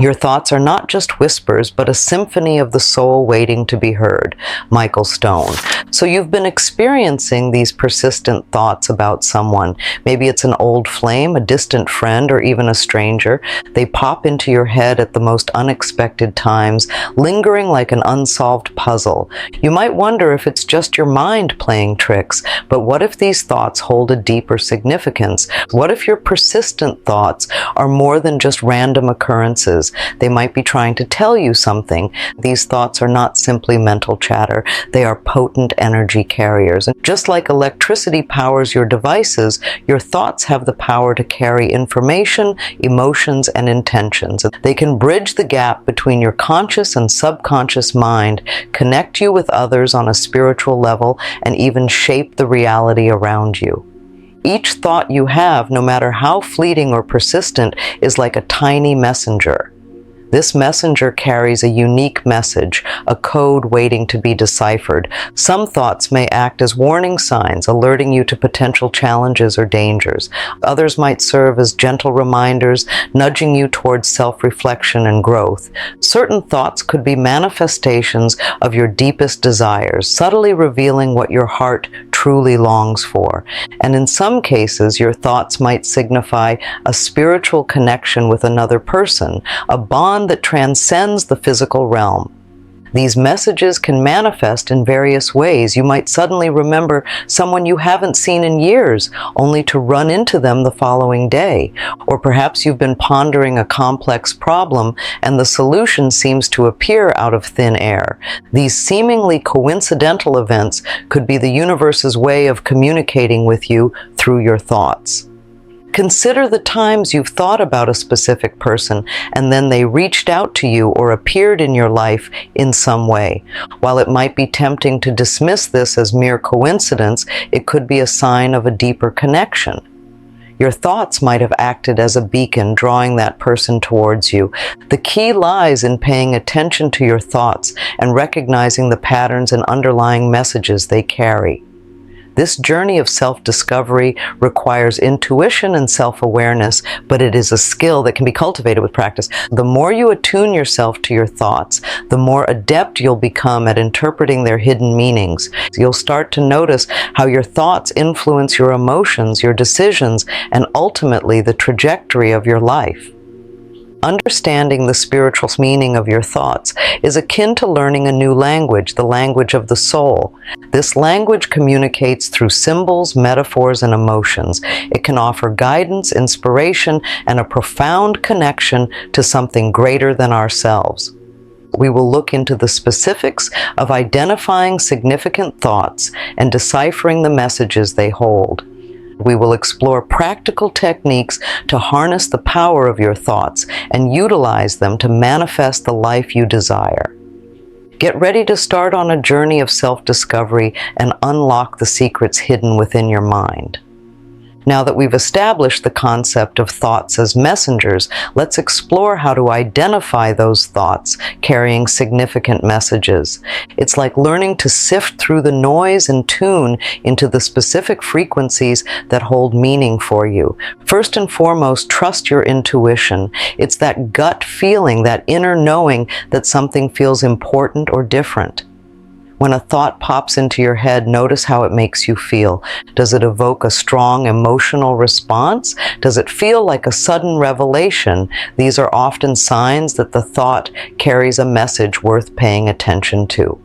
Your thoughts are not just whispers, but a symphony of the soul waiting to be heard. Michael Stone. So you've been experiencing these persistent thoughts about someone. Maybe it's an old flame, a distant friend, or even a stranger. They pop into your head at the most unexpected times, lingering like an unsolved puzzle. You might wonder if it's just your mind playing tricks, but what if these thoughts hold a deeper significance? What if your persistent thoughts are more than just random occurrences? They might be trying to tell you something. These thoughts are not simply mental chatter. They are potent energy carriers. And just like electricity powers your devices, your thoughts have the power to carry information, emotions, and intentions. They can bridge the gap between your conscious and subconscious mind, connect you with others on a spiritual level, and even shape the reality around you. Each thought you have, no matter how fleeting or persistent, is like a tiny messenger. This messenger carries a unique message, a code waiting to be deciphered. Some thoughts may act as warning signs, alerting you to potential challenges or dangers. Others might serve as gentle reminders, nudging you towards self-reflection and growth. Certain thoughts could be manifestations of your deepest desires, subtly revealing what your heart truly longs for. And in some cases, your thoughts might signify a spiritual connection with another person, a bond that transcends the physical realm. These messages can manifest in various ways. You might suddenly remember someone you haven't seen in years, only to run into them the following day. Or perhaps you've been pondering a complex problem and the solution seems to appear out of thin air. These seemingly coincidental events could be the universe's way of communicating with you through your thoughts. Consider the times you've thought about a specific person and then they reached out to you or appeared in your life in some way. While it might be tempting to dismiss this as mere coincidence, it could be a sign of a deeper connection. Your thoughts might have acted as a beacon, drawing that person towards you. The key lies in paying attention to your thoughts and recognizing the patterns and underlying messages they carry. This journey of self-discovery requires intuition and self-awareness, but it is a skill that can be cultivated with practice. The more you attune yourself to your thoughts, the more adept you'll become at interpreting their hidden meanings. You'll start to notice how your thoughts influence your emotions, your decisions, and ultimately the trajectory of your life. Understanding the spiritual meaning of your thoughts is akin to learning a new language, the language of the soul. This language communicates through symbols, metaphors, and emotions. It can offer guidance, inspiration, and a profound connection to something greater than ourselves. We will look into the specifics of identifying significant thoughts and deciphering the messages they hold. We will explore practical techniques to harness the power of your thoughts and utilize them to manifest the life you desire. Get ready to start on a journey of self-discovery and unlock the secrets hidden within your mind. Now that we've established the concept of thoughts as messengers, let's explore how to identify those thoughts carrying significant messages. It's like learning to sift through the noise and tune into the specific frequencies that hold meaning for you. First and foremost, trust your intuition. It's that gut feeling, that inner knowing that something feels important or different. When a thought pops into your head, notice how it makes you feel. Does it evoke a strong emotional response? Does it feel like a sudden revelation? These are often signs that the thought carries a message worth paying attention to.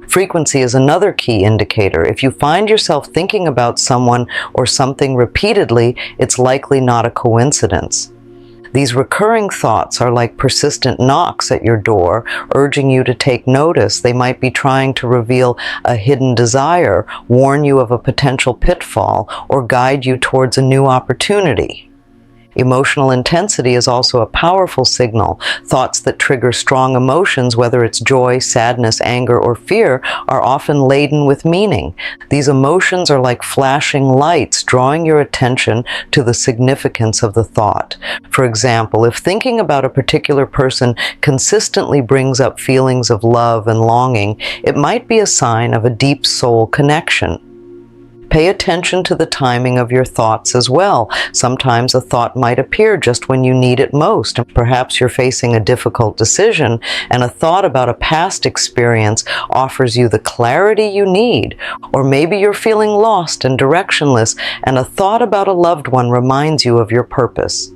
Frequency is another key indicator. If you find yourself thinking about someone or something repeatedly, it's likely not a coincidence. These recurring thoughts are like persistent knocks at your door, urging you to take notice. They might be trying to reveal a hidden desire, warn you of a potential pitfall, or guide you towards a new opportunity. Emotional intensity is also a powerful signal. Thoughts that trigger strong emotions, whether it's joy, sadness, anger, or fear, are often laden with meaning. These emotions are like flashing lights, drawing your attention to the significance of the thought. For example, if thinking about a particular person consistently brings up feelings of love and longing, it might be a sign of a deep soul connection. Pay attention to the timing of your thoughts as well. Sometimes a thought might appear just when you need it most. Perhaps you're facing a difficult decision, and a thought about a past experience offers you the clarity you need. Or maybe you're feeling lost and directionless, and a thought about a loved one reminds you of your purpose.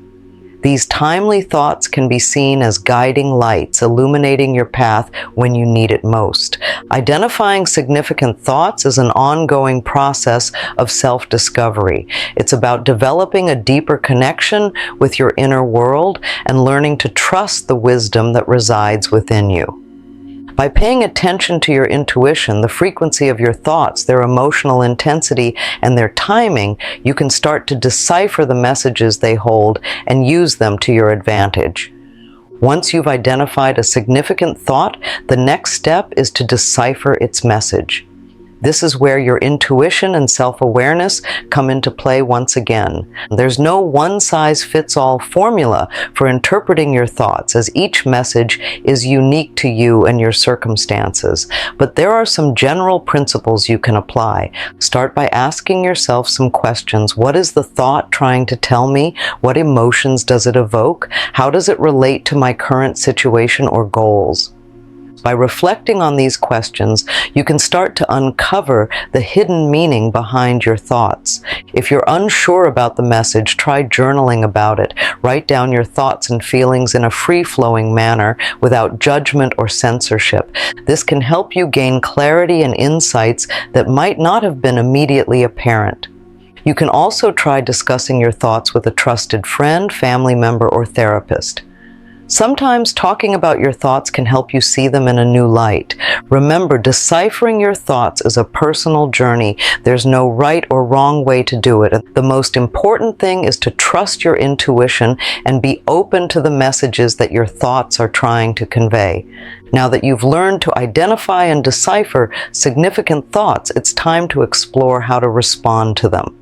These timely thoughts can be seen as guiding lights, illuminating your path when you need it most. Identifying significant thoughts is an ongoing process of self-discovery. It's about developing a deeper connection with your inner world and learning to trust the wisdom that resides within you. By paying attention to your intuition, the frequency of your thoughts, their emotional intensity, and their timing, you can start to decipher the messages they hold and use them to your advantage. Once you've identified a significant thought, the next step is to decipher its message. This is where your intuition and self-awareness come into play once again. There's no one-size-fits-all formula for interpreting your thoughts, as each message is unique to you and your circumstances. But there are some general principles you can apply. Start by asking yourself some questions. What is the thought trying to tell me? What emotions does it evoke? How does it relate to my current situation or goals? By reflecting on these questions, you can start to uncover the hidden meaning behind your thoughts. If you're unsure about the message, try journaling about it. Write down your thoughts and feelings in a free-flowing manner without judgment or censorship. This can help you gain clarity and insights that might not have been immediately apparent. You can also try discussing your thoughts with a trusted friend, family member, or therapist. Sometimes talking about your thoughts can help you see them in a new light. Remember, deciphering your thoughts is a personal journey. There's no right or wrong way to do it. The most important thing is to trust your intuition and be open to the messages that your thoughts are trying to convey. Now that you've learned to identify and decipher significant thoughts, it's time to explore how to respond to them.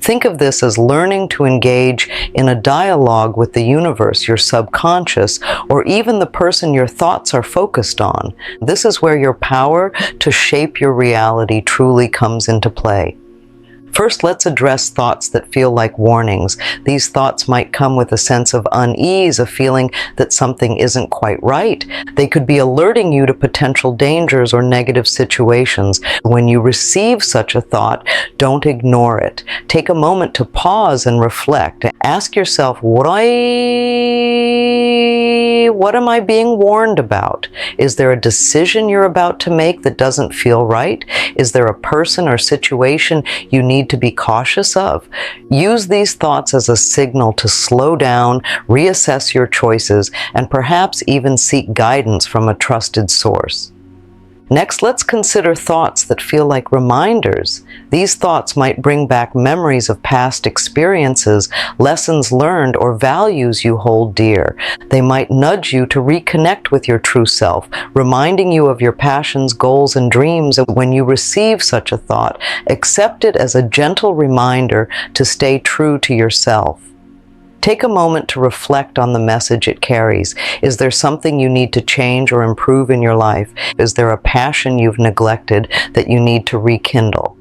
Think of this as learning to engage in a dialogue with the universe, your subconscious, or even the person your thoughts are focused on. This is where your power to shape your reality truly comes into play. First, let's address thoughts that feel like warnings. These thoughts might come with a sense of unease, a feeling that something isn't quite right. They could be alerting you to potential dangers or negative situations. When you receive such a thought, don't ignore it. Take a moment to pause and reflect. Ask yourself, what am I being warned about? Is there a decision you're about to make that doesn't feel right? Is there a person or situation you need to be cautious of? Use these thoughts as a signal to slow down, reassess your choices, and perhaps even seek guidance from a trusted source. Next, let's consider thoughts that feel like reminders. These thoughts might bring back memories of past experiences, lessons learned, or values you hold dear. They might nudge you to reconnect with your true self, reminding you of your passions, goals, and dreams. When you receive such a thought, accept it as a gentle reminder to stay true to yourself. Take a moment to reflect on the message it carries. Is there something you need to change or improve in your life? Is there a passion you've neglected that you need to rekindle?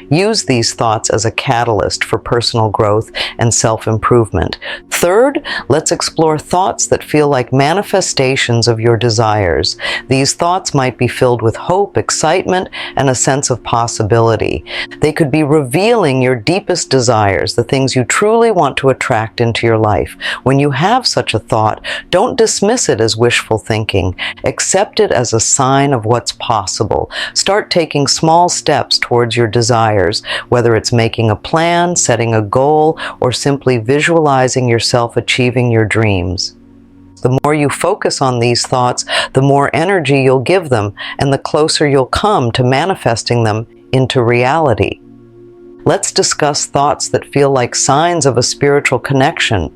Use these thoughts as a catalyst for personal growth and self-improvement. Third, let's explore thoughts that feel like manifestations of your desires. These thoughts might be filled with hope, excitement, and a sense of possibility. They could be revealing your deepest desires, the things you truly want to attract into your life. When you have such a thought, don't dismiss it as wishful thinking. Accept it as a sign of what's possible. Start taking small steps towards your desires, whether it's making a plan, setting a goal, or simply visualizing yourself achieving your dreams. The more you focus on these thoughts, the more energy you'll give them, and the closer you'll come to manifesting them into reality. Let's discuss thoughts that feel like signs of a spiritual connection.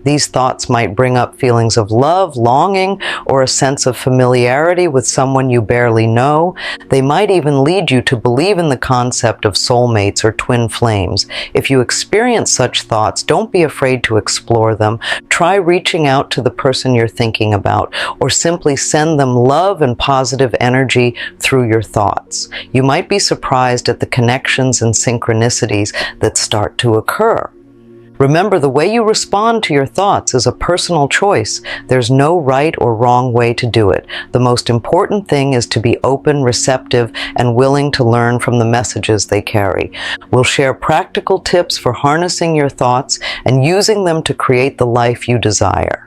These thoughts might bring up feelings of love, longing, or a sense of familiarity with someone you barely know. They might even lead you to believe in the concept of soulmates or twin flames. If you experience such thoughts, don't be afraid to explore them. Try reaching out to the person you're thinking about, or simply send them love and positive energy through your thoughts. You might be surprised at the connections and synchronicities that start to occur. Remember, the way you respond to your thoughts is a personal choice. There's no right or wrong way to do it. The most important thing is to be open, receptive, and willing to learn from the messages they carry. We'll share practical tips for harnessing your thoughts and using them to create the life you desire.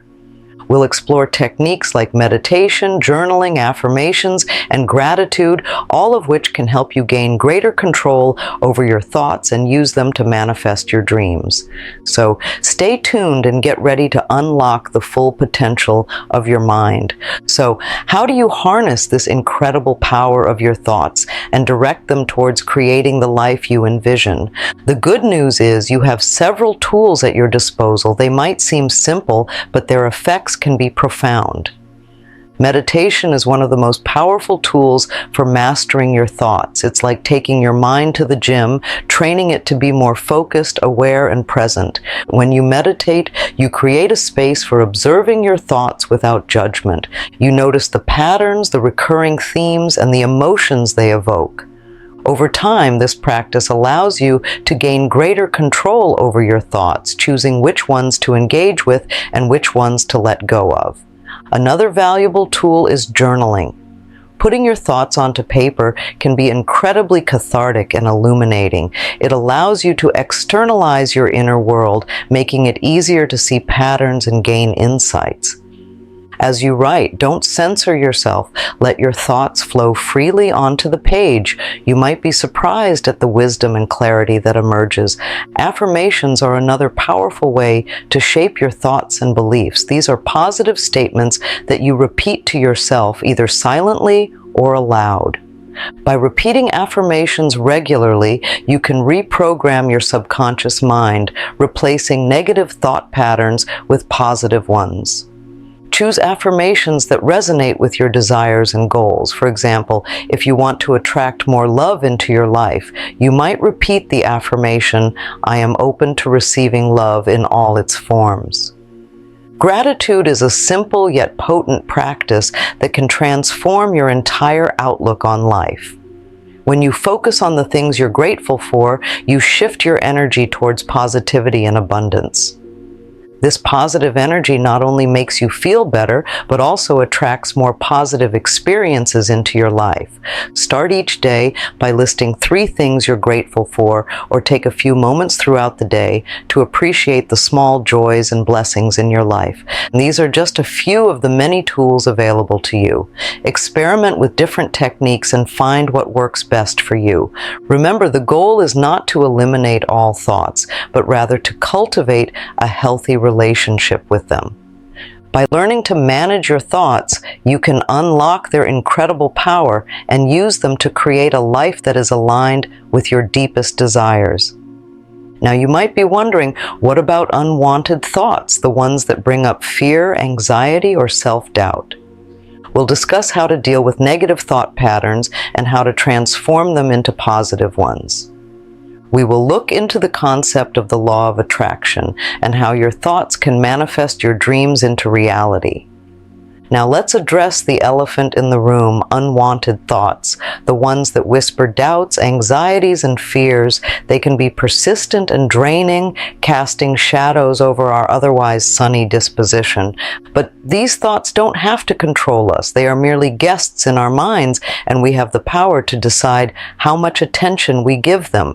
We'll explore techniques like meditation, journaling, affirmations, and gratitude, all of which can help you gain greater control over your thoughts and use them to manifest your dreams. So stay tuned and get ready to unlock the full potential of your mind. So how do you harness this incredible power of your thoughts and direct them towards creating the life you envision? The good news is you have several tools at your disposal. They might seem simple, but their effects can be profound. Meditation is one of the most powerful tools for mastering your thoughts. It's like taking your mind to the gym, training it to be more focused, aware, and present. When you meditate, you create a space for observing your thoughts without judgment. You notice the patterns, the recurring themes, and the emotions they evoke. Over time, this practice allows you to gain greater control over your thoughts, choosing which ones to engage with and which ones to let go of. Another valuable tool is journaling. Putting your thoughts onto paper can be incredibly cathartic and illuminating. It allows you to externalize your inner world, making it easier to see patterns and gain insights. As you write, don't censor yourself. Let your thoughts flow freely onto the page. You might be surprised at the wisdom and clarity that emerges. Affirmations are another powerful way to shape your thoughts and beliefs. These are positive statements that you repeat to yourself, either silently or aloud. By repeating affirmations regularly, you can reprogram your subconscious mind, replacing negative thought patterns with positive ones. Choose affirmations that resonate with your desires and goals. For example, if you want to attract more love into your life, you might repeat the affirmation, "I am open to receiving love in all its forms." Gratitude is a simple yet potent practice that can transform your entire outlook on life. When you focus on the things you're grateful for, you shift your energy towards positivity and abundance. This positive energy not only makes you feel better, but also attracts more positive experiences into your life. Start each day by listing 3 things you're grateful for, or take a few moments throughout the day to appreciate the small joys and blessings in your life. And these are just a few of the many tools available to you. Experiment with different techniques and find what works best for you. Remember, the goal is not to eliminate all thoughts, but rather to cultivate a healthy relationship with them. By learning to manage your thoughts, you can unlock their incredible power and use them to create a life that is aligned with your deepest desires. Now, you might be wondering, what about unwanted thoughts, the ones that bring up fear, anxiety, or self-doubt? We'll discuss how to deal with negative thought patterns and how to transform them into positive ones. We will look into the concept of the law of attraction and how your thoughts can manifest your dreams into reality. Now let's address the elephant in the room, unwanted thoughts, the ones that whisper doubts, anxieties, and fears. They can be persistent and draining, casting shadows over our otherwise sunny disposition. But these thoughts don't have to control us. They are merely guests in our minds, and we have the power to decide how much attention we give them.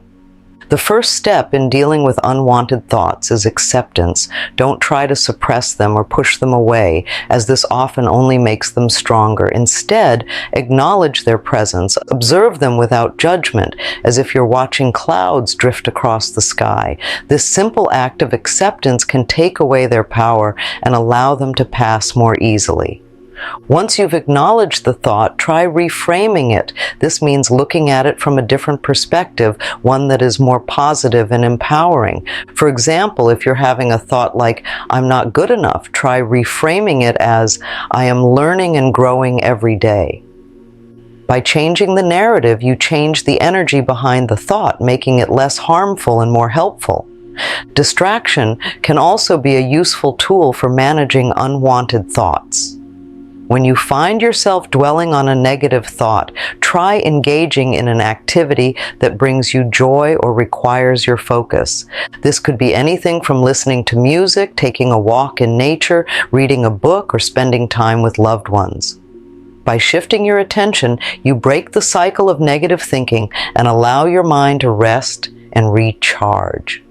The first step in dealing with unwanted thoughts is acceptance. Don't try to suppress them or push them away, as this often only makes them stronger. Instead, acknowledge their presence. Observe them without judgment, as if you're watching clouds drift across the sky. This simple act of acceptance can take away their power and allow them to pass more easily. Once you've acknowledged the thought, try reframing it. This means looking at it from a different perspective, one that is more positive and empowering. For example, if you're having a thought like, "I'm not good enough," try reframing it as, "I am learning and growing every day." By changing the narrative, you change the energy behind the thought, making it less harmful and more helpful. Distraction can also be a useful tool for managing unwanted thoughts. When you find yourself dwelling on a negative thought, try engaging in an activity that brings you joy or requires your focus. This could be anything from listening to music, taking a walk in nature, reading a book, or spending time with loved ones. By shifting your attention, you break the cycle of negative thinking and allow your mind to rest and recharge.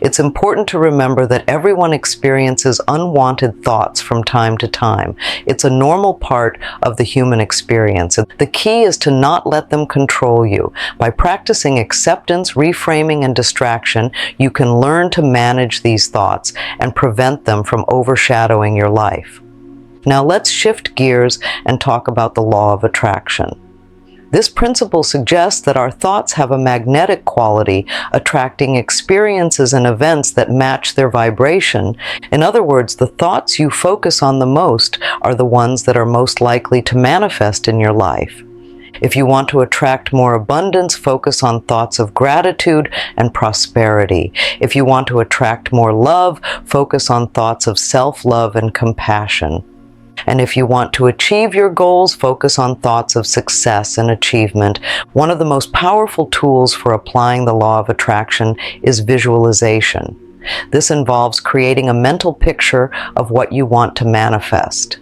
It's important to remember that everyone experiences unwanted thoughts from time to time. It's a normal part of the human experience. The key is to not let them control you. By practicing acceptance, reframing, and distraction, you can learn to manage these thoughts and prevent them from overshadowing your life. Now let's shift gears and talk about the law of attraction. This principle suggests that our thoughts have a magnetic quality, attracting experiences and events that match their vibration. In other words, the thoughts you focus on the most are the ones that are most likely to manifest in your life. If you want to attract more abundance, focus on thoughts of gratitude and prosperity. If you want to attract more love, focus on thoughts of self-love and compassion. And if you want to achieve your goals, focus on thoughts of success and achievement. One of the most powerful tools for applying the law of attraction is visualization. This involves creating a mental picture of what you want to manifest.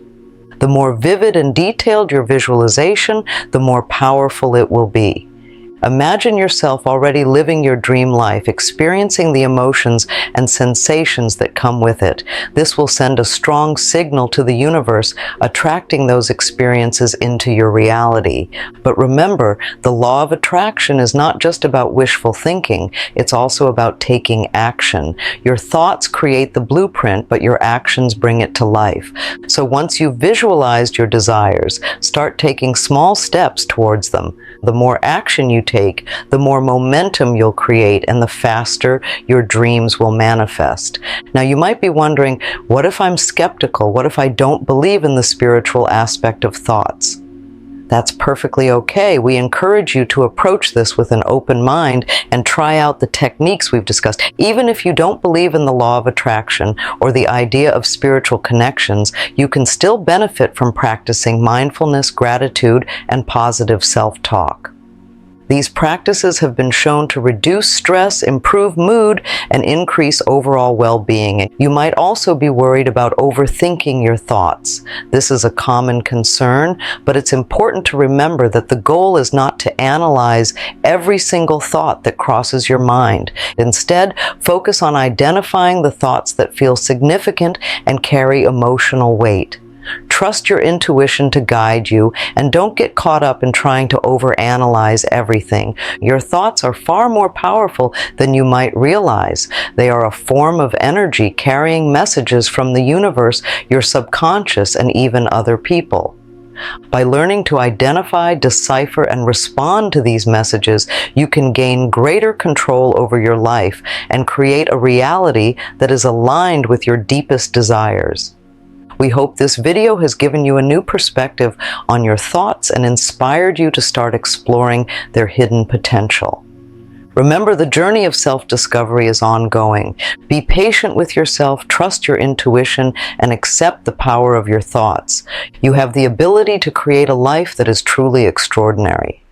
The more vivid and detailed your visualization, the more powerful it will be. Imagine yourself already living your dream life, experiencing the emotions and sensations that come with it. This will send a strong signal to the universe, attracting those experiences into your reality. But remember, the law of attraction is not just about wishful thinking, it's also about taking action. Your thoughts create the blueprint, but your actions bring it to life. So once you've visualized your desires, start taking small steps towards them. The more action you take, the more momentum you'll create and the faster your dreams will manifest. Now you might be wondering, what if I'm skeptical? What if I don't believe in the spiritual aspect of thoughts? That's perfectly okay. We encourage you to approach this with an open mind and try out the techniques we've discussed. Even if you don't believe in the law of attraction or the idea of spiritual connections, you can still benefit from practicing mindfulness, gratitude, and positive self-talk. These practices have been shown to reduce stress, improve mood, and increase overall well-being. You might also be worried about overthinking your thoughts. This is a common concern, but it's important to remember that the goal is not to analyze every single thought that crosses your mind. Instead, focus on identifying the thoughts that feel significant and carry emotional weight. Trust your intuition to guide you, and don't get caught up in trying to overanalyze everything. Your thoughts are far more powerful than you might realize. They are a form of energy carrying messages from the universe, your subconscious, and even other people. By learning to identify, decipher, and respond to these messages, you can gain greater control over your life and create a reality that is aligned with your deepest desires. We hope this video has given you a new perspective on your thoughts and inspired you to start exploring their hidden potential. Remember, the journey of self-discovery is ongoing. Be patient with yourself, trust your intuition, and accept the power of your thoughts. You have the ability to create a life that is truly extraordinary.